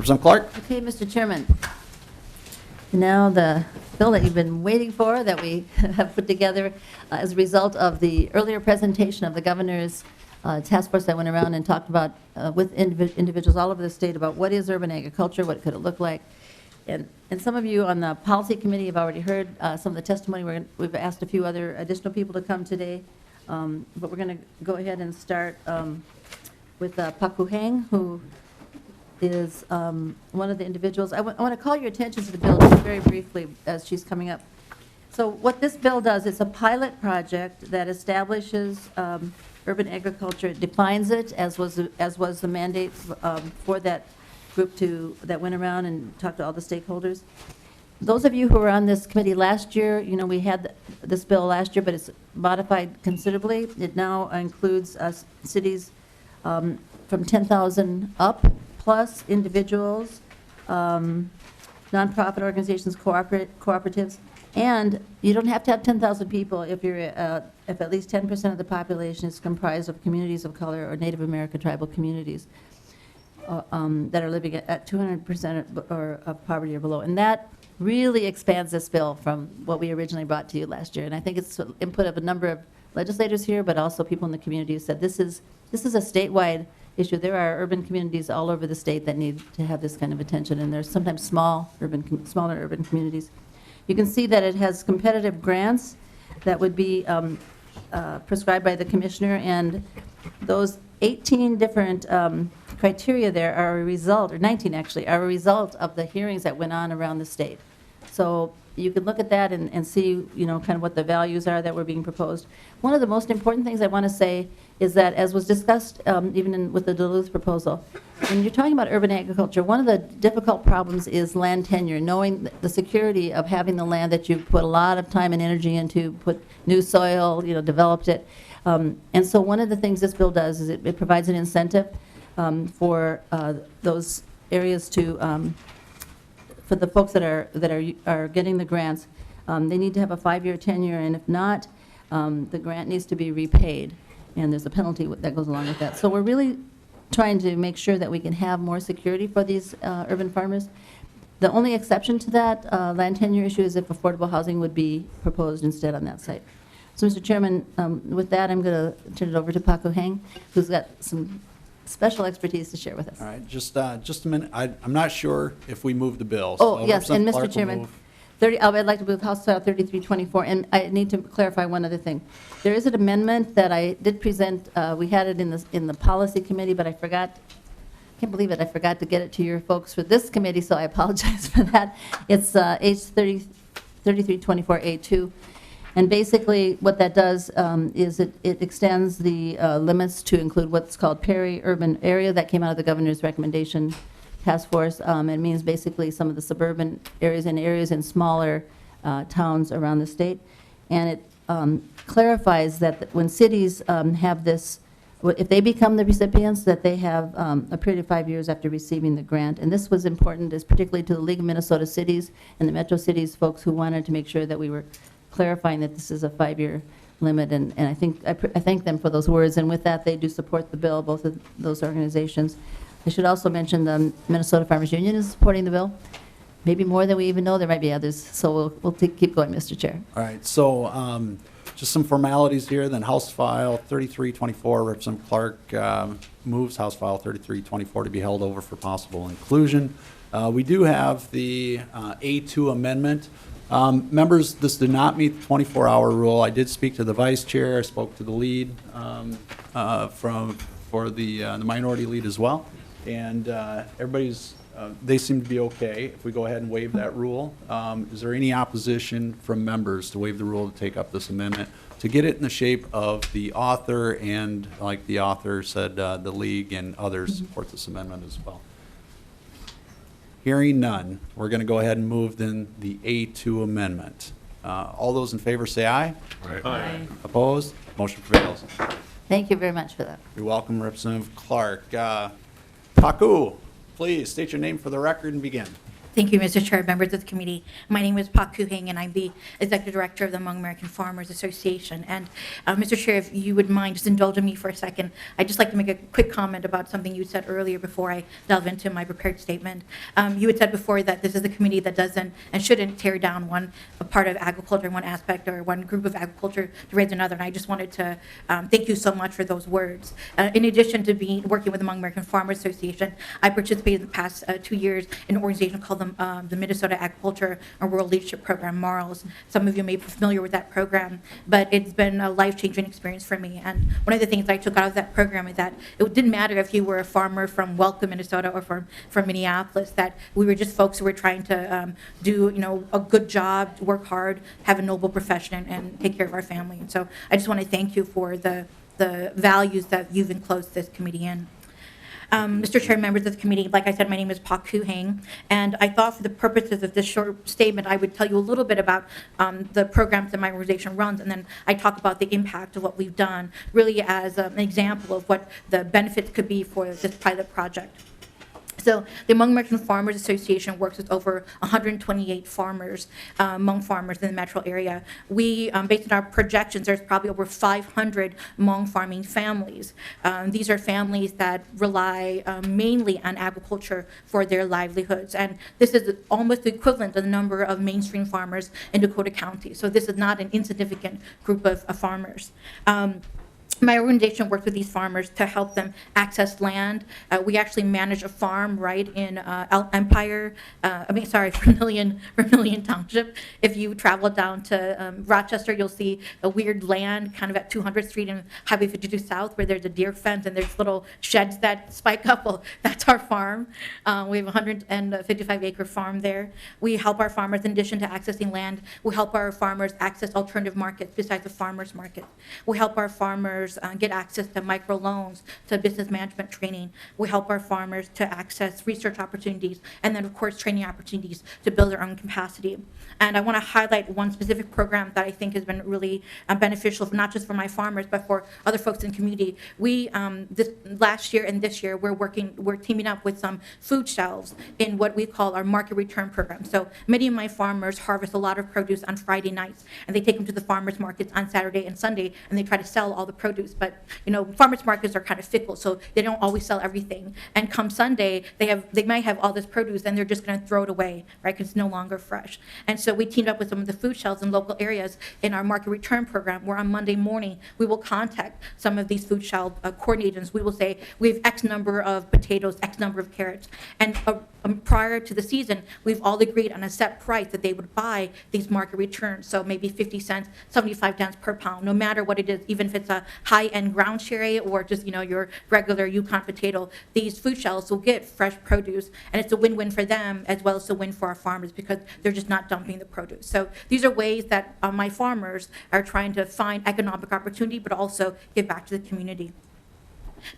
Representative Clark? Okay, Mr. Chairman. Now the bill that you've been waiting for that we have put together as a result of the earlier presentation of the governor's task force that went around and talked about with individuals all over the state about what is urban agriculture, what could it look like. And some of you on the policy committee have already heard some of the testimony. We've asked a few other additional people to come today. But we're going to go ahead and start with Pakou, who is one of the individuals. I want to call your attention to the bill just very briefly as she's coming up. So what this bill does, it's a pilot project that establishes urban agriculture. It defines it, as was the mandate for that group that went around and talked to all the stakeholders. Those of you who were on this committee last year, you know, we had this bill last year, but it's modified considerably. It now includes cities from 10,000 up, plus individuals, nonprofit organizations, cooperatives, and you don't have to have 10,000 people if at least 10% of the population is comprised of communities of color or Native American tribal communities that are living at 200% or of poverty or below. And that really expands this bill from what we originally brought to you last year. And I think it's input of a number of legislators here, but also people in the community who said this is a statewide issue. There are urban communities all over the state that need to have this kind of attention, and there's sometimes smaller urban communities. You can see that it has competitive grants that would be prescribed by the commissioner, and those 18 different criteria there are a result, or 19 actually, are a result of the hearings that went on around the state. So you can look at that and see, you know, kind of what the values are that were being proposed. One of the most important things I want to say is that, as was discussed even with the Duluth proposal, when you're talking about urban agriculture, one of the difficult problems is land tenure, knowing the security of having the land that you put a lot of time and energy into, put new soil, you know, developed it. And so one of the things this bill does is it provides an incentive for those areas to, for the folks that are getting the grants. They need to have a 5-year tenure, and if not, the grant needs to be repaid, and there's a penalty that goes along with that. So we're really trying to make sure that we can have more security for these urban farmers. The only exception to that land tenure issue is if affordable housing would be proposed instead on that site. So, Mr. Chairman, with that, I'm going to turn it over to Pakou, who's got some special expertise to share with us. All right, just a minute. I'm not sure if we moved the bill. Oh, so yes, and Representative Mr. Clark will Chairman, move. I'd like to move House File 3324, and I need to clarify one other thing. There is an amendment that I did present. We had it in the policy committee, but I forgot. I can't believe it. I forgot to get it to your folks for this committee, so I apologize for that. It's H3324A2. And basically, what that does is it extends the limits to include what's called peri-urban area that came out of the governor's recommendation task force. It means basically some of the suburban areas and areas in smaller towns around the state. And it clarifies that when cities have this, if they become the recipients, that they have a period of 5 years after receiving the grant. And this was important, particularly to the League of Minnesota Cities and the Metro Cities folks who wanted to make sure that we were clarifying that this is a 5-year limit, and I thank them for those words, and with that, they do support the bill, both of those organizations. I should also mention the Minnesota Farmers Union is supporting the bill, maybe more than we even know. There might be others, so we'll keep going, Mr. Chair. All right, so just some formalities here, then House File 3324, Representative Clark moves House File 3324 to be held over for possible inclusion. We do have the A2 amendment. Members, this did not meet the 24-hour rule. I did speak to the vice chair. I spoke to the lead for the minority lead as well, and they seem to be okay if we go ahead and waive that rule. Is there any opposition from members to waive the rule to take up this amendment to get it in the shape of the author, and like the author said, the league and others support this amendment as well? Hearing none, we're going to go ahead and move then the A2 amendment. All those in favor say aye. Aye. Opposed? Motion prevails. Thank you very much for that. You're welcome, Representative Clark. Pakou, please state your name for the record and begin. Thank you, Mr. Chair, members of the committee. My name is Pakou, and I'm the Executive Director of the Hmong American Farmers Association. And Mr. Chair, if you would mind just indulging me for a second, I'd just like to make a quick comment about something you said earlier before I delve into my prepared statement. You had said before that this is a committee that doesn't and shouldn't tear down one part of agriculture, one aspect, or one group of agriculture to raise another. And I just wanted to thank you so much for those words. In addition to working with the Hmong American Farmers Association, I participated in the past 2 years in an organization called the Minnesota Agriculture and World Leadership Program, MARLS. Some of you may be familiar with that program, but it's been a life-changing experience for me. And one of the things I took out of that program is that it didn't matter if you were a farmer from Welcome, Minnesota, or from Minneapolis, that we were just folks who were trying to do a good job, work hard, have a noble profession, and take care of our family. And so I just want to thank you for the values that you've enclosed this committee in. Mr. Chair, members of the committee, like I said, my name is Pakou, and I thought for the purposes of this short statement, I would tell you a little bit about the programs that my organization runs, and then I talk about the impact of what we've done, really as an example of what the benefits could be for this pilot project. So the Hmong American Farmers Association works with over 128 farmers, Hmong farmers in the metro area. We, based on our projections, there's probably over 500 Hmong farming families. These are families that rely mainly on agriculture for their livelihoods. And this is almost the equivalent of the number of mainstream farmers in Dakota County. So this is not an insignificant group of farmers. My organization works with these farmers to help them access land. We actually manage a farm right in Vermilion Township. If you travel down to Rochester, you'll see a weird land kind of at 200th Street and Highway 52 South where there's a deer fence and there's little sheds that spike up. Well, that's our farm. We have a 155-acre farm there. We help our farmers, in addition to accessing land, we help our farmers access alternative markets besides the farmers market. We help our farmers get access to microloans, to business management training. We help our farmers to access research opportunities, and then, of course, training opportunities to build their own capacity. And I want to highlight one specific program that I think has been really beneficial, not just for my farmers, but for other folks in the community. We, this last year and this year, we're teaming up with some food shelves in what we call our market return program. So many of my farmers harvest a lot of produce on Friday nights, and they take them to the farmers markets on Saturday and Sunday, and they try to sell all the produce. But farmers markets are kind of fickle, so they don't always sell everything. And come Sunday, they might have all this produce, and they're just going to throw it away, right? Because it's no longer fresh. And so we teamed up with some of the food shelves in local areas in our market return program, where on Monday morning we will contact some of these food shelf coordinators. We will say we have X number of potatoes, X number of carrots, and prior to the season, we've all agreed on a set price that they would buy these market returns. So maybe 50 cents, 75 cents per pound, no matter what it is, even if it's a high-end ground cherry or just your regular Yukon potato. These food shelves will get fresh produce, and it's a win-win for them as well as a win for our farmers because they're just not dumping the produce. So these are ways that my farmers are trying to find economic opportunity, but also give back to the community.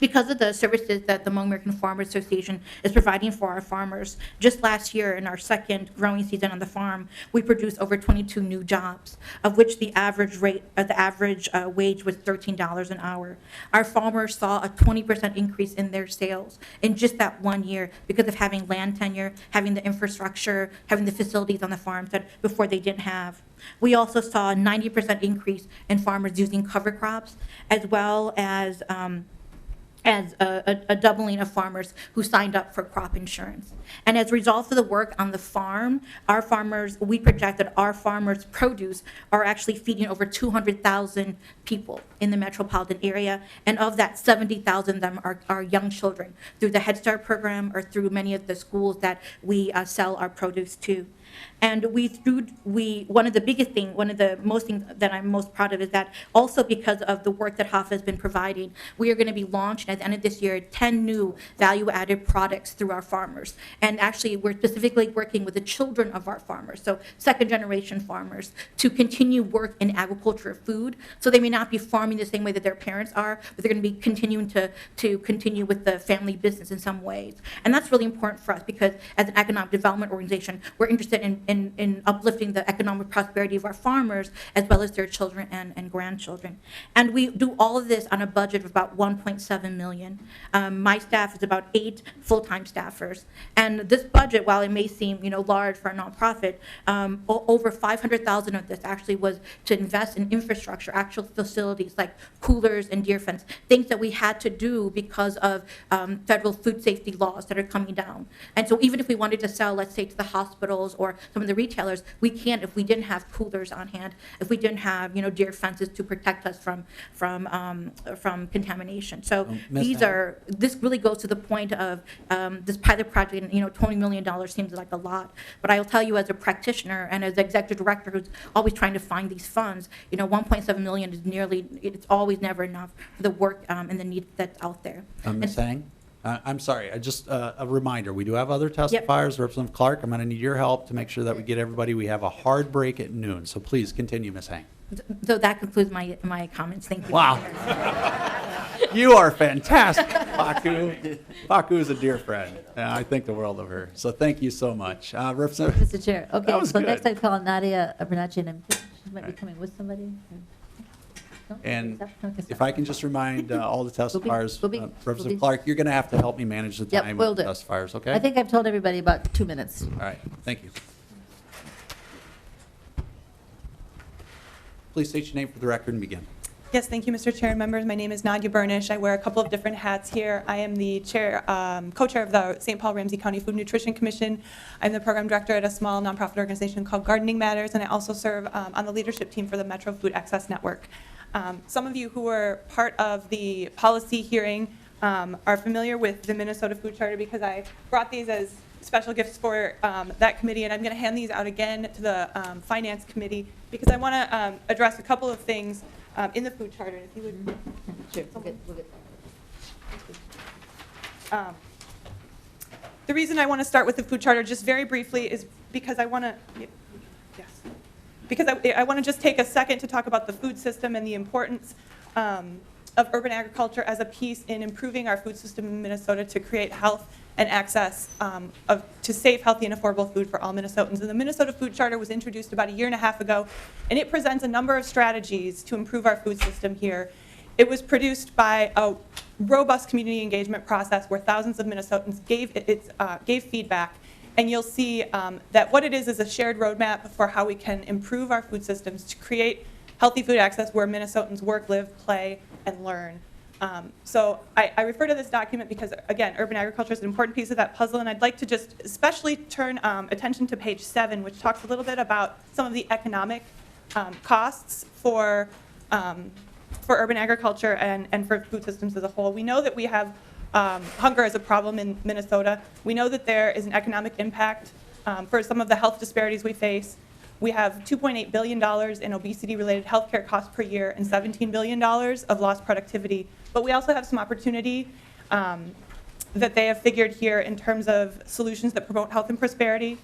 Because of the services that the Hmong American Farmers Association is providing for our farmers, just last year in our second growing season on the farm, we produced over 22 new jobs, of which the average wage was $13 an hour. Our farmers saw a 20% increase in their sales in just that 1 year because of having land tenure, having the infrastructure, having the facilities on the farms that before they didn't have. We also saw a 90% increase in farmers using cover crops, as well as a doubling of farmers who signed up for crop insurance. And as a result of the work on the farm, we project that our farmers' produce are actually feeding over 200,000 people in the metropolitan area, and of that, 70,000 of them are young children through the Head Start program or through many of the schools that we sell our produce to. And one of the most things that I'm most proud of is that also because of the work that HAFA has been providing, we are going to be launching at the end of this year 10 new value-added products through our farmers. And actually, we're specifically working with the children of our farmers, so second-generation farmers, to continue work in agriculture of food. So they may not be farming the same way that their parents are, but they're going to be continuing to continue with the family business in some ways. And that's really important for us because as an economic development organization, we're interested in uplifting the economic prosperity of our farmers as well as their children and grandchildren. And we do all of this on a budget of about 1.7 million. My staff is about 8 full-time staffers. And this budget, while it may seem, large for a nonprofit, over 500,000 of this actually was to invest in infrastructure, actual facilities like coolers and deer fence, things that we had to do because of federal food safety laws that are coming down. And so even if we wanted to sell, let's say, to the hospitals or some of the retailers, we can't if we didn't have coolers on hand, if we didn't have, deer fences to protect us from contamination. So Ms. this really goes to the point of this pilot project, and, $20 million seems like a lot. But I'll tell you, as a practitioner and as executive director who's always trying to find these funds, 1.7 million is it's always never enough for the work and the need that's out there. Ms. Hang? I'm sorry, just a reminder, we do have other testifiers. Representative Clark, I'm going to need your help to make sure that we get everybody. We have a hard break at noon, so please continue, Ms. Hang. So that concludes my comments. Thank you. Wow. You are fantastic, Pakou. Pakou is a dear friend. I think the world of her. So thank you so much. Representative. Mr. Chair, That okay, was so good. next I call Nadia Abernathy, and she might be Right. coming with somebody. No? And No, okay, if I can just remind all the testifiers, we'll be- Representative Clark, you're going to have to help me manage the Yep, time will with the do. testifiers, okay? I think I've told everybody about 2 minutes. All right, thank you. Please state your name for the record and begin. Yes, thank you, Mr. Chair and members. My name is Nadia Burnish. I wear a couple of different hats here. I am the chair, co-chair of the St. Paul Ramsey County Food Nutrition Commission. I'm the program director at a small nonprofit organization called Gardening Matters, and I also serve on the leadership team for the Metro Food Access Network. Some of you who were part of the policy hearing are familiar with the Minnesota Food Charter because I brought these as special gifts for that committee, and I'm going to hand these out again to the Finance Committee because I want to address a couple of things in the food charter. If you would, Sure, we'll get. the reason I want to start with the food charter just very briefly is because I want to, yes, because I want to just take a second to talk about the food system and the importance of urban agriculture as a piece in improving our food system in Minnesota to create health and access to safe, healthy, and affordable food for all Minnesotans. And the Minnesota Food Charter was introduced about 1.5 years ago, and it presents a number of strategies to improve our food system here. It was produced by a robust community engagement process where thousands of Minnesotans gave feedback. And you'll see that what it is a shared roadmap for how we can improve our food systems to create healthy food access where Minnesotans work, live, play, and learn. So I refer to this document because, again, urban agriculture is an important piece of that puzzle, and I'd like to just especially turn attention to page 7, which talks a little bit about some of the economic costs for urban agriculture and for food systems as a whole. We know that we have hunger as a problem in Minnesota. We know that there is an economic impact for some of the health disparities we face. We have $2.8 billion in obesity-related healthcare costs per year and $17 billion of lost productivity. But we also have some opportunity that they have figured here in terms of solutions that promote health and prosperity.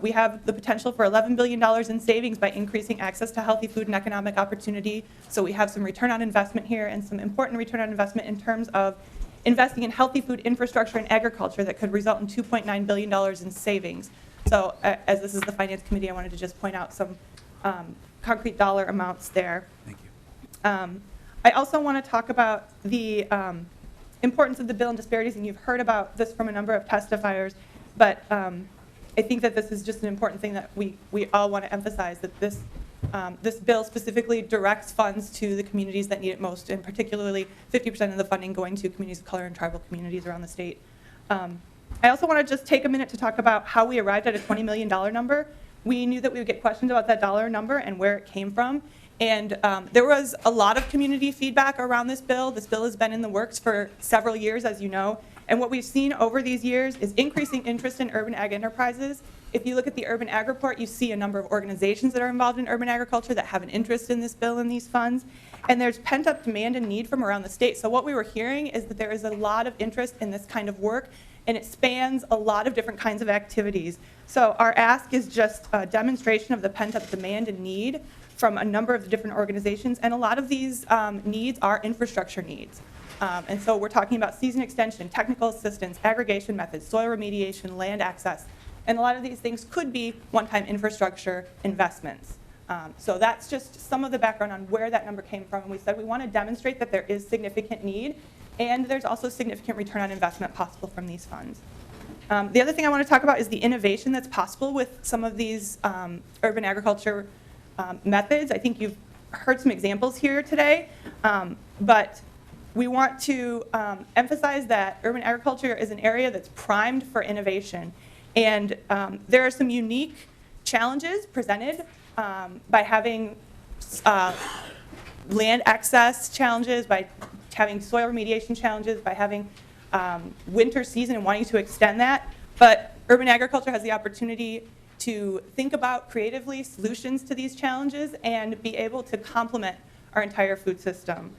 We have the potential for $11 billion in savings by increasing access to healthy food and economic opportunity. So we have some return on investment here and some important return on investment in terms of investing in healthy food infrastructure and agriculture that could result in $2.9 billion in savings. So as this is the Finance Committee, I wanted to just point out some concrete dollar amounts there. Thank you. I also want to talk about the importance of the bill and disparities, and you've heard about this from a number of testifiers, but I think that this is just an important thing that we all want to emphasize, that this bill specifically directs funds to the communities that need it most, and particularly 50% of the funding going to communities of color and tribal communities around the state. I also want to just take a minute to talk about how we arrived at a $20 million number. We knew that we would get questions about that dollar number and where it came from. And there was a lot of community feedback around this bill. This bill has been in the works for several years, as you know. And what we've seen over these years is increasing interest in urban ag enterprises. If you look at the Urban Ag Report, you see a number of organizations that are involved in urban agriculture that have an interest in this bill and these funds. And there's pent-up demand and need from around the state. So what we were hearing is that there is a lot of interest in this kind of work, and it spans a lot of different kinds of activities. So our ask is just a demonstration of the pent-up demand and need from a number of different organizations, and a lot of these needs are infrastructure needs. And so we're talking about season extension, technical assistance, aggregation methods, soil remediation, land access, And a lot of these things could be one-time infrastructure investments. So that's just some of the background on where that number came from. And we said we want to demonstrate that there is significant need, and there's also significant return on investment possible from these funds. The other thing I want to talk about is the innovation that's possible with some of these urban agriculture methods. I think you've heard some examples here today, but we want to emphasize that urban agriculture is an area that's primed for innovation. And there are some unique challenges presented by having land access challenges, by having soil remediation challenges, by having winter season and wanting to extend that. But urban agriculture has the opportunity to think about creatively solutions to these challenges and be able to complement our entire food system.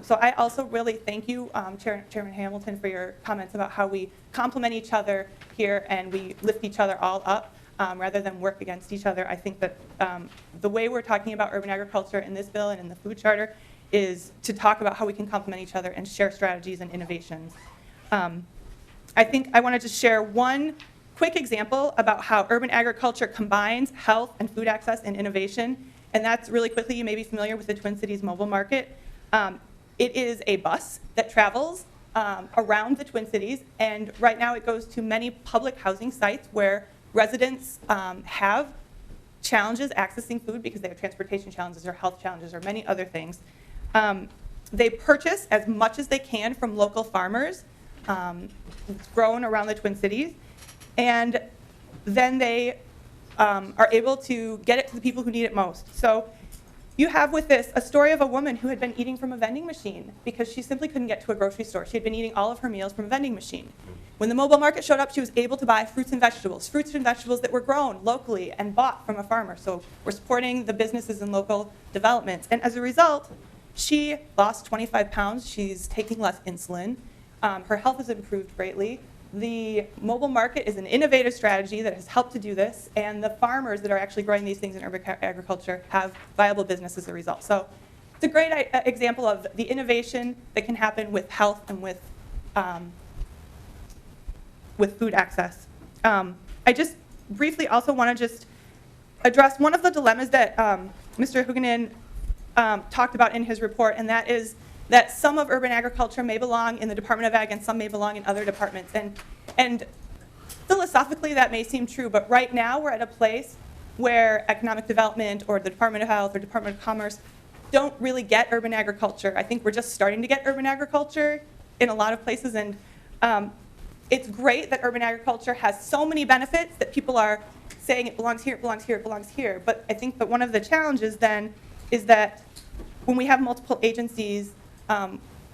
So I also really thank you, Chairman Hamilton, for your comments about how we complement each other here and we lift each other all up rather than work against each other. I think that the way we're talking about urban agriculture in this bill and in the food charter is to talk about how we can complement each other and share strategies and innovations. I think I wanted to share one quick example about how urban agriculture combines health and food access and innovation. And that's really quickly, you may be familiar with the Twin Cities mobile market. It is a bus that travels around the Twin Cities, and right now it goes to many public housing sites where residents have challenges accessing food because they have transportation challenges or health challenges or many other things. They purchase as much as they can from local farmers. It's grown around the Twin Cities, and then they are able to get it to the people who need it most. So you have with this a story of a woman who had been eating from a vending machine because she simply couldn't get to a grocery store. She had been eating all of her meals from a vending machine. When the mobile market showed up, she was able to buy fruits and vegetables that were grown locally and bought from a farmer. So we're supporting the businesses and local developments. And as a result, she lost 25 pounds. She's taking less insulin. Her health has improved greatly. The mobile market is an innovative strategy that has helped to do this, and the farmers that are actually growing these things in urban agriculture have viable business as a result. So it's a great example of the innovation that can happen with health and with food access. I just briefly also want to just address one of the dilemmas that Mr. Huguenin talked about in his report, and that is that some of urban agriculture may belong in the Department of Ag and some may belong in other departments. And philosophically that may seem true, but right now we're at a place where economic development or the Department of Health or Department of Commerce don't really get urban agriculture. I think we're just starting to get urban agriculture in a lot of places, and it's great that urban agriculture has so many benefits that people are saying it belongs here, it belongs here, it belongs here. But I think that one of the challenges then is that when we have multiple agencies,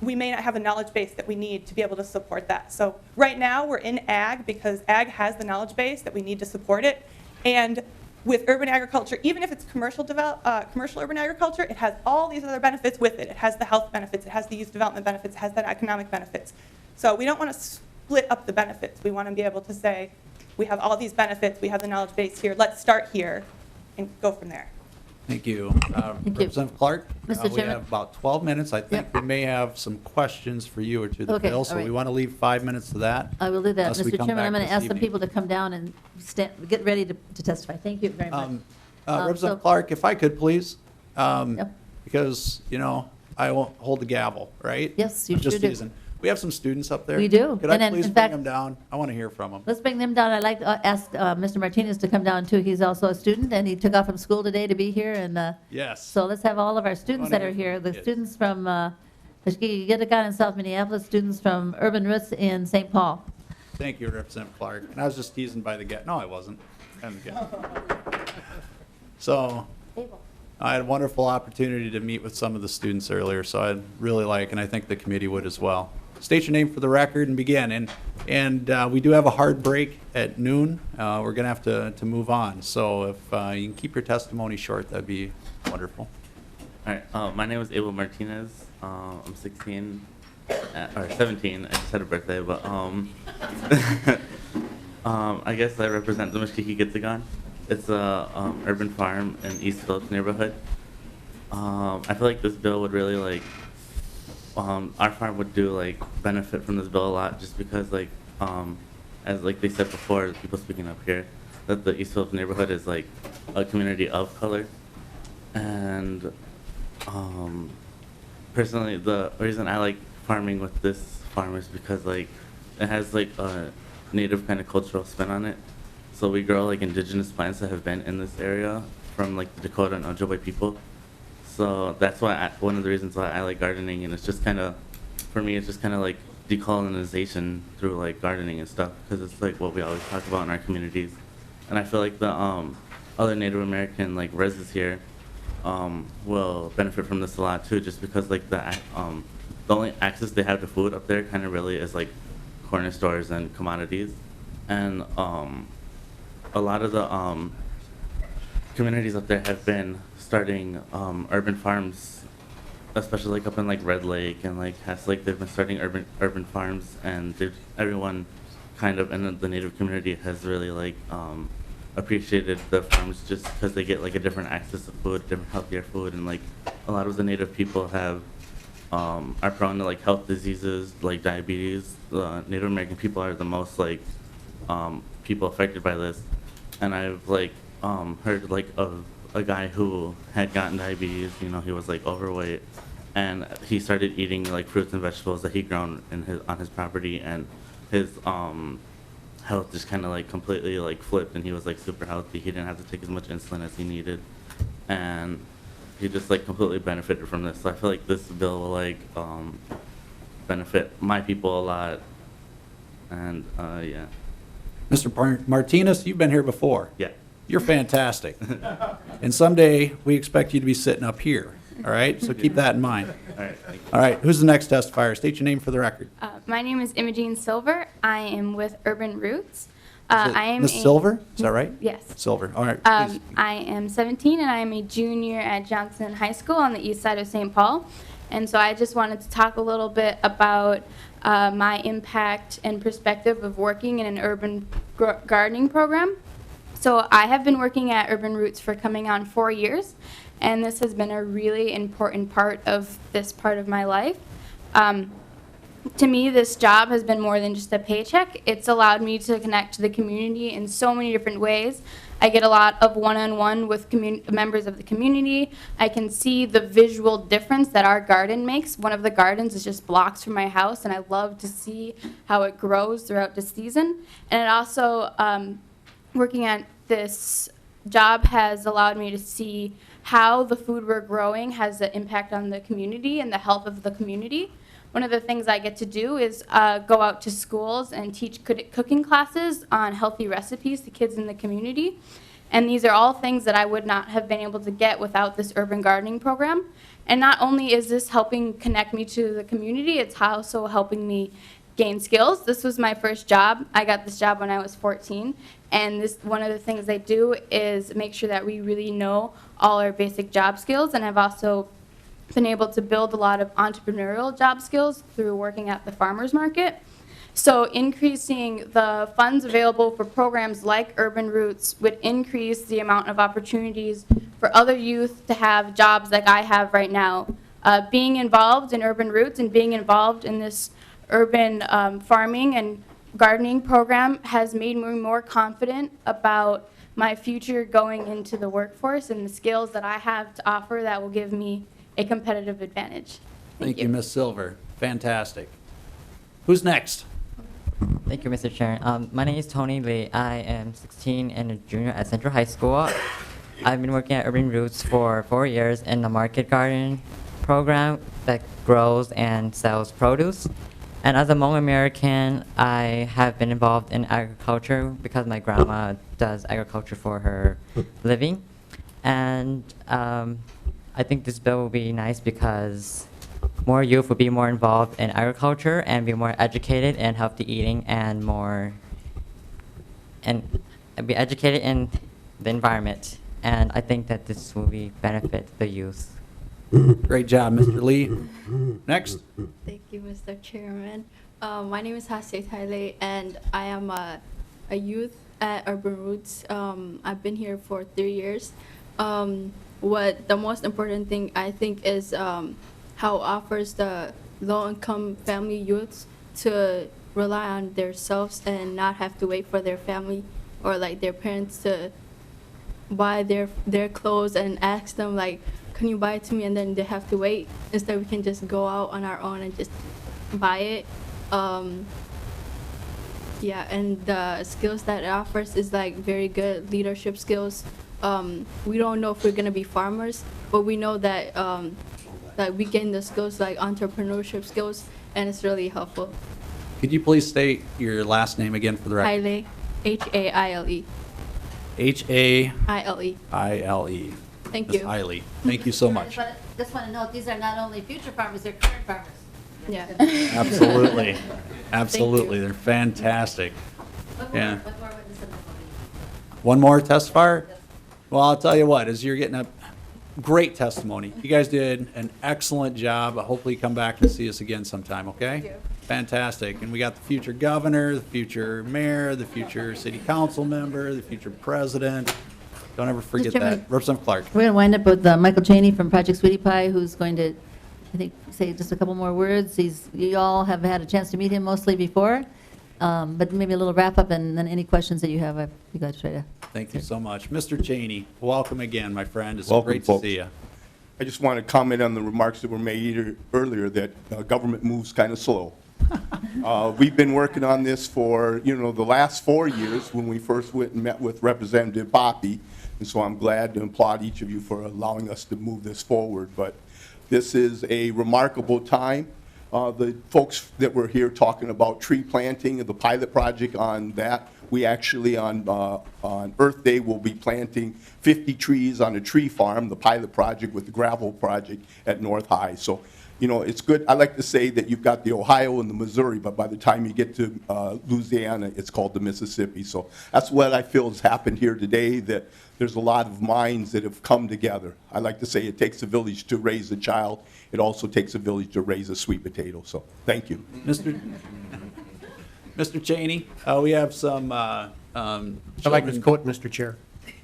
we may not have a knowledge base that we need to be able to support that. So right now we're in ag because ag has the knowledge base that we need to support it. And with urban agriculture, even if it's commercial urban agriculture, it has all these other benefits with it. It has the health benefits, it has the youth development benefits, it has the economic benefits. So we don't want to split up the benefits. We want to be able to say, we have all these benefits, we have the knowledge base here, let's start here and go from there. Thank you. you. Representative Clark? Mr. We Chairman. have about 12 minutes. I think we may have some questions for you or to the Okay, bill, all so right. we want to leave 5 minutes to that. I will do that. Unless we Mr. come Chairman, back I'm going this to ask some evening. people to come down and get ready to testify. Thank you very much. Representative so- Clark, if I could, please, Yep. because, I won't hold the gavel, right? Yes, you I'm just sure do. teasing. We have some students up there. We do. Could I And in please bring fact- them down? I want to hear from them. Let's bring them down. I'd like to ask Mr. Martinez to come down too. He's also a student and he took off from school today to be here. And Yes. so let's have all of our students that are here. The Yes. students from Gitagan in South Minneapolis, students from Urban Roots in St. Paul. Thank you, Representative Clark. And I was just teasing by the get. No, I wasn't. So I had a wonderful opportunity to meet with some of the students earlier, so I'd really like, and I think the committee would as well. State your name for the record and begin. And we do have a hard break at noon. We're going to have to move on. So if you can keep your testimony short, that'd be wonderful. All right, my name is Abel Martinez. I'm 16, or 17. I just had a birthday, but I guess I represent the Mashkiki Gitzagan. It's a urban farm in East Phillips neighborhood. I feel like this bill would really our farm would benefit from this bill a lot, just because as they said before, people speaking up here, that the East Village neighborhood is like a community of color. And personally, the reason I like farming with this farm is because like it has like a native kind of cultural spin on it. So we grow like indigenous plants that have been in this area from like the Dakota and Ojibwe people. So that's why one of the reasons why I like gardening, and it's just kind of, for me, it's just kind of like decolonization through like gardening and stuff, because it's like what we always talk about in our communities. And I feel like the other Native American like residents here will benefit from this a lot too, just because like the only access they have to food up there kind of really is like corner stores and commodities. And a lot of the communities up there have been starting urban farms, especially like up in like Red Lake and like Lake. They've been starting urban farms, and everyone kind of in the Native community has really like appreciated the farms just because they get like a different access to food, different healthier food, and like a lot of the Native people have are prone to like health diseases like diabetes. Native American people are the most like people affected by this, and I've like heard like of a guy who had gotten diabetes. You know, he was like overweight, and he started eating like fruits and vegetables that he grown on his property, and his health just kind of like completely like flipped, and he was like super healthy. He didn't have to take as much insulin as he needed, and he just like completely benefited from this. So I feel like this bill will like benefit my people a lot, and yeah. Mr. Martinez, you've been here before. Yeah. You're fantastic. And someday, we expect you to be sitting up here, all right? So keep that in mind. All right. Thank you. All right, who's the next testifier? State your name for the record. My name is Imogene Silver. I am with Urban Roots. Is it I am Ms. Silver, is that right? Yes. Silver, all right, please. I am 17 and I am a junior at Johnson High School on the east side of St. Paul. And so I just wanted to talk a little bit about my impact and perspective of working in an urban gardening program. So I have been working at Urban Roots for coming on 4 years, and this has been a really important part of this part of my life. To me, this job has been more than just a paycheck. It's allowed me to connect to the community in so many different ways. I get a lot of one-on-one with members of the community. I can see the visual difference that our garden makes. One of the gardens is just blocks from my house, and I love to see how it grows throughout the season. And it also, working at this job has allowed me to see how the food we're growing has an impact on the community and the health of the community. One of the things I get to do is go out to schools and teach cooking classes on healthy recipes to kids in the community. And these are all things that I would not have been able to get without this urban gardening program. And not only is this helping connect me to the community, it's also helping me gain skills. This was my first job. I got this job when I was 14. And one of the things they do is make sure that we really know all our basic job skills. And I've also been able to build a lot of entrepreneurial job skills through working at the farmers market. So increasing the funds available for programs like Urban Roots would increase the amount of opportunities for other youth to have jobs like I have right now. Being involved in Urban Roots and being involved in this urban farming and gardening program has made me more confident about my future going into the workforce and the skills that I have to offer that will give me a competitive advantage. Thank you, Ms. Silver. Fantastic. Who's next? Thank you, Mr. Chair. My name is Tony Lee. I am 16 and a junior at Central High School. I've been working at Urban Roots for 4 years in the market garden program that grows and sells produce. And as a Hmong American, I have been involved in agriculture because my grandma does agriculture for her living. And I think this bill will be nice because more youth will be more involved in agriculture and be more educated in healthy eating and be educated in the environment. And I think that this will benefit the youth. Great job, Mr. Lee. Next. Thank you, Mr. Chairman. My name is Haseh Taile, and I am a youth at Urban Roots. I've been here for 3 years. What the most important thing I think is how it offers the low-income family youths to rely on themselves and not have to wait for their family or like their parents to buy their clothes and ask them like, can you buy it to me, and then they have to wait. Instead we can just go out on our own and just buy it. Yeah, and the skills that it offers is like very good leadership skills. We don't know if we're gonna be farmers, but we know that that we gain the skills like entrepreneurship skills, and it's really helpful. Could you please state your last name again for the record? Haile, Haile, Haile. Haile. Thank Ms. you. Haile. Thank you so much. Just want to note, these are not only future farmers, they're current farmers. Yeah. Absolutely. Absolutely. They're fantastic. Yeah. One more witness and then we'll One more testifier? Well, I'll tell you what, as you're getting a great testimony. You guys did an excellent job. Hopefully you come back and see us again sometime, okay? Thank you. Fantastic. And we got the future governor, the future mayor, the future city council member, the future president. Don't ever forget Chairman. that. Representative Clark. We're going to wind up with Michael Chaney from Project Sweetie Pie, who's going to, I think, say just a couple more words. You all have had a chance to meet him mostly before, but maybe a little wrap-up, and then any questions that you have, I'd be glad to try to. Thank you so much. Mr. Chaney, welcome again, my friend. It's Welcome, great to folks. see you. I just want to comment on the remarks that were made earlier that government moves kind of slow. We've been working on this for, the last 4 years when we first went and met with Representative Poppy, and so I'm glad to applaud each of you for allowing us to move this forward. But this is a remarkable time. The folks that were here talking about tree planting and the pilot project on that, we actually on Earth Day will be planting 50 trees on a tree farm, the pilot project with the gravel project at North High. So, it's good. I like to say that you've got the Ohio and the Missouri, but by the time you get to Louisiana, it's called the Mississippi. So that's what I feel has happened here today, that there's a lot of minds that have come together. I like to say it takes a village to raise a child. It also takes a village to raise a sweet potato. So thank you. Mr. Chaney, we have some I like his coat, Mr. Chair.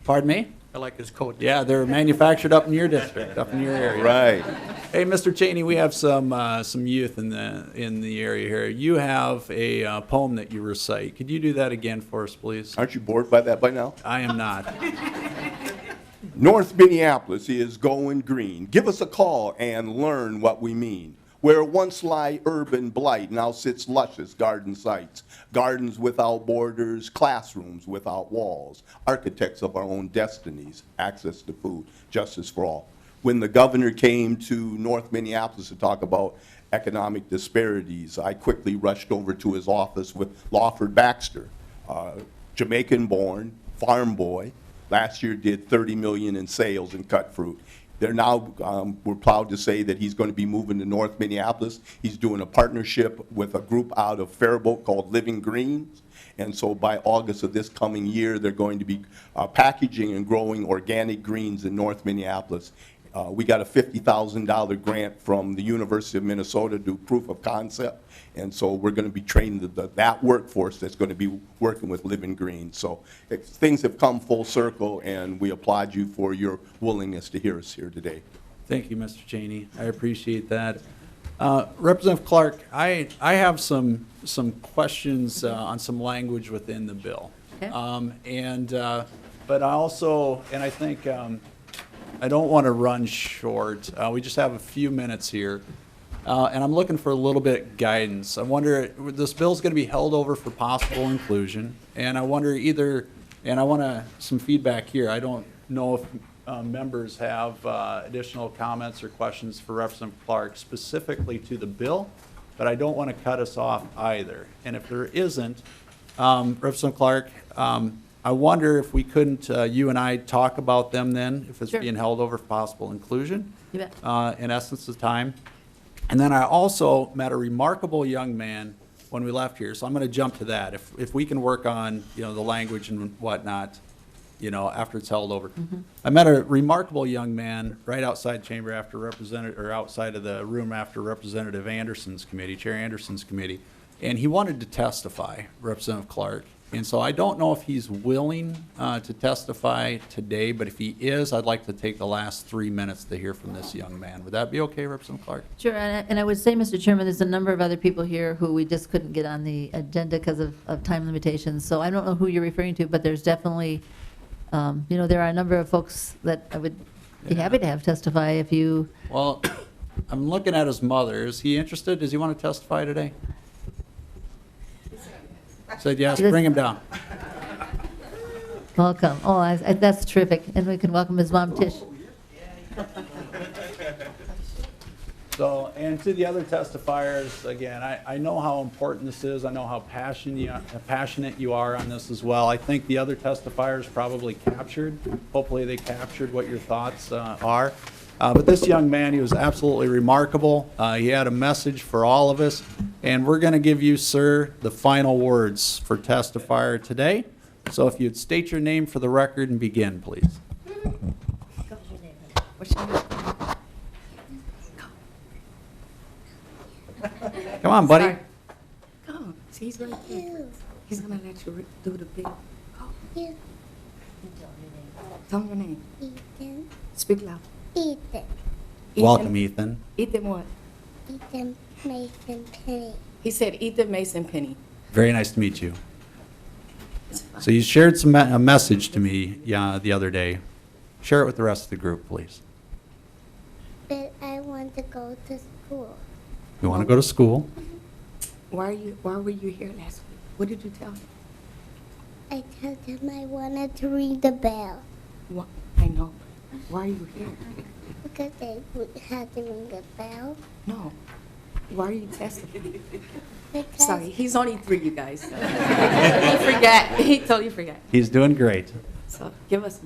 Pardon me? I like his coat. Yeah, they're manufactured up in your district, up in your area. Right. Hey, Mr. Chaney, we have some youth in the area here. You have a poem that you recite. Could you do that again for us, please? Aren't you bored by that by now? I am not. North Minneapolis is going green. Give us a call and learn what we mean. Where once lie urban blight, now sits luscious garden sites. Gardens without borders, classrooms without walls. Architects of our own destinies, access to food, justice for all. When the governor came to North Minneapolis to talk about economic disparities, I quickly rushed over to his office with Lawford Baxter, Jamaican-born, farm boy. Last year did $30 million in sales in cut fruit. They're now, we're proud to say that he's going to be moving to North Minneapolis. He's doing a partnership with a group out of Faribault called Living Greens. And so by August of this coming year, they're going to be packaging and growing organic greens in North Minneapolis. We got a $50,000 grant from the University of Minnesota to do proof of concept. And so we're going to be training that workforce that's going to be working with Living Green. So things have come full circle, and we applaud you for your willingness to hear us here today. Thank you, Mr. Chaney. I appreciate that. Representative Clark, I have some questions on some language within the bill. Okay. But I also, and I think I don't want to run short. We just have a few minutes here. And I'm looking for a little bit of guidance. I wonder, this bill's going to be held over for possible inclusion, and I wonder and I want some feedback here. I don't know if members have additional comments or questions for Representative Clark specifically to the bill, but I don't want to cut us off either. And if there isn't, Representative Clark, I wonder if we couldn't, you and I, talk about them then, if it's Sure. being held over for possible inclusion. You bet. In essence of time. And then I also met a remarkable young man when we left here, so I'm going to jump to that. If we can work on, the language and whatnot, after it's held over. Mm-hmm. I met a remarkable young man right outside chamber outside of the room after Representative Anderson's committee, Chair Anderson's committee, and he wanted to testify, Representative Clark. And so I don't know if he's willing to testify today, but if he is, I'd like to take the last 3 minutes to hear from this young man. Would that be okay, Representative Clark? Sure, and I would say, Mr. Chairman, there's a number of other people here who we just couldn't get on the agenda because of time limitations. So I don't know who you're referring to, but there's definitely, there are a number of folks that I would be happy to have testify if you, Well, I'm looking at his mother. Is he interested? Does he want to testify today? Said yes, bring him down. welcome. Oh, that's terrific. And we can welcome his mom, Tish. So, and to the other testifiers, again, I know how important this is. I know how passionate you are on this as well. I think the other testifiers probably hopefully they captured what your thoughts are. But this young man, he was absolutely remarkable. He had a message for all of us. And we're going to give you, sir, the final words for testifier today. So if you'd state your name for the record and begin, please. Come on, buddy. Come. See, he's right there. He's gonna let you do the big. Go. Tell me your name. Ethan. Speak loud. Ethan. Welcome, Ethan. Ethan what? Ethan Mason Penny. He said Ethan Mason Penny. Very nice to meet you. So you shared a message to me the other day. Share it with the rest of the group, please. But I want to go to school. You want to go to school? Why were you here last week? What did you tell him? I told him I wanted to ring the bell. What? I know. Why are you here? Because they had to ring the bell. No. Why are you testifying? Because Sorry, he's only 3, you guys. He forgot. He totally forgot. He's doing great. So give us.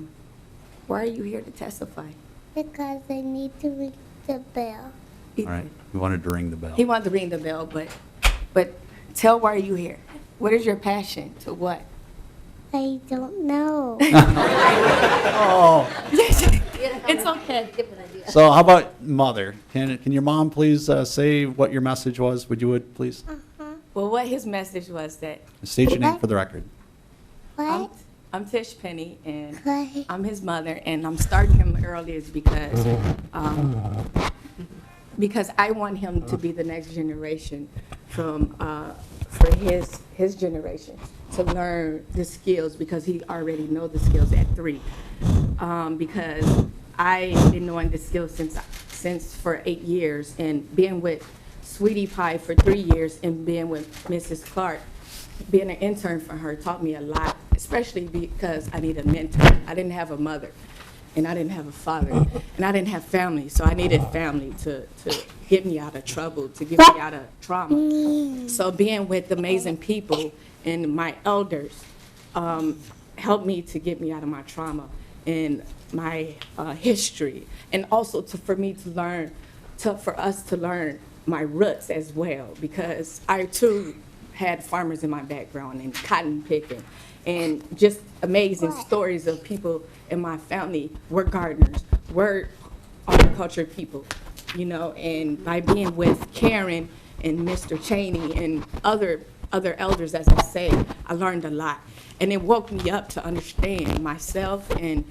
Why are you here to testify? Because I need to ring the bell. All right. You wanted to ring the bell. He wanted to ring the bell, but tell why are you here? What is your passion to what? I don't know. Oh. It's okay. So how about mother? Can your mom please say what your message was? Would you please? Well, what his message was that State your name for the record. I'm, What? I'm Tish Penny, and What? I'm his mother, and I'm starting him early is because I want him to be the next generation for his generation to learn the skills, because he already know the skills at 3. Because I've been knowing the skills since for 8 years, and being with Sweetie Pie for 3 years, and being with Mrs. Clark, being an intern for her taught me a lot, especially because I need a mentor. I didn't have a mother, and I didn't have a father, and I didn't have family, so I needed family to get me out of trouble, to get me out of trauma. So being with amazing people and my elders helped me to get me out of my trauma and my history, and also for us to learn my roots as well, because I too had farmers in my background and cotton picking, and just amazing stories of people in my family were gardeners, were agriculture people, and by being with Karen and Mr. Chaney and other elders, as I say, I learned a lot. And it woke me up to understand myself and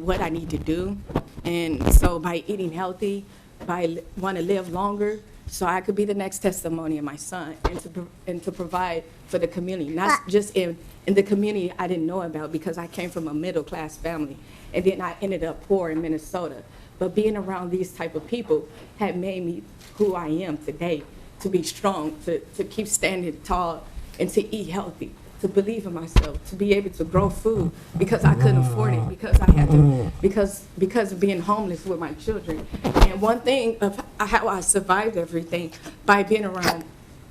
what I need to do. And so by eating healthy, by want to live longer, so I could be the next testimony of my son, and to provide for the community, not just in the community I didn't know about, because I came from a middle-class family, and then I ended up poor in Minnesota. But being around these type of people had made me who I am today, to be strong, to keep standing tall, and to eat healthy, to believe in myself, to be able to grow food, because I couldn't afford it, because I had to, because of being homeless with my children. And one thing of how I survived everything, by being around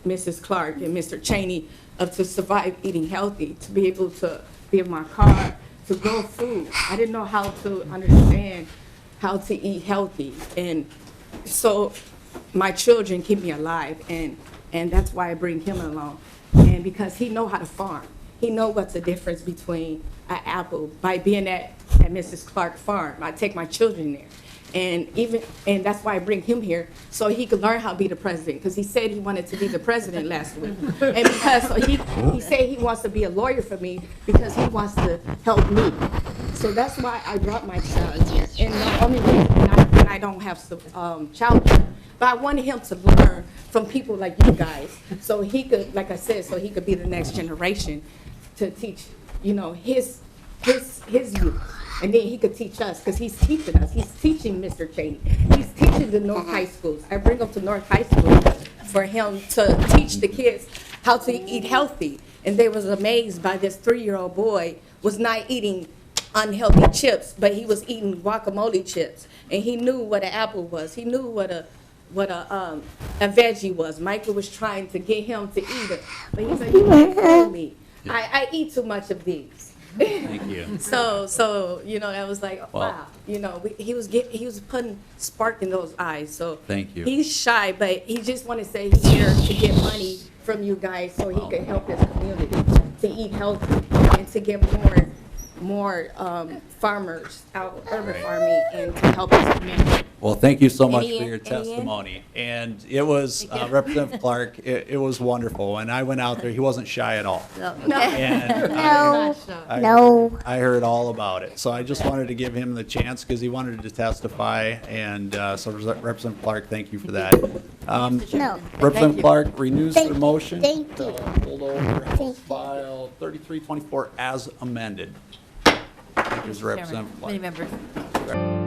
Mrs. Clark and Mr. Chaney, to survive eating healthy, to be able to be in my car, to grow food. I didn't know how to understand how to eat healthy. And so my children keep me alive, and that's why I bring him along. And because he know how to farm. He know what's the difference between an apple. By being at Mrs. Clark farm, I take my children there. And that's why I bring him here, so he could learn how to be the president, because he said he wanted to be the president last week. And because so he said he wants to be a lawyer for me because he wants to help me. So that's why I brought my child here. And the only reason I don't have some childcare, but I wanted him to learn from people like you guys, so he could, like I said, so he could be the next generation to teach, you know, his youth. And then he could teach us, because he's teaching us. He's teaching Mr. Chaney. He's teaching the North High Schools. I bring him to North High School for him to teach the kids how to eat healthy. And they was amazed by this 3-year-old boy was not eating unhealthy chips, but he was eating guacamole chips. And he knew what an apple was. He knew what a veggie was. Michael was trying to get him to eat it. But he said, you can't fool me. I eat too much of these. Thank you. So you know, that was like, Well, wow. You know, he was putting spark in those eyes. So Thank you. he's shy, but he just want to say he's here to get money from you guys so he can help his community to eat healthy and to get more farmers out urban farming and to help his community. Well, thank you so much Any- for your any in? testimony. And it was, Representative Clark, it was wonderful. When I went out there, he wasn't shy at all. No. And No. I No. I heard all about it. So I just wanted to give him the chance because he wanted to testify. And so Representative Clark, thank you for that. No. Representative Clark renews the Thank- motion. thank you. Hold over House File 3324 as amended. Thank you, Representative Clark. Many members.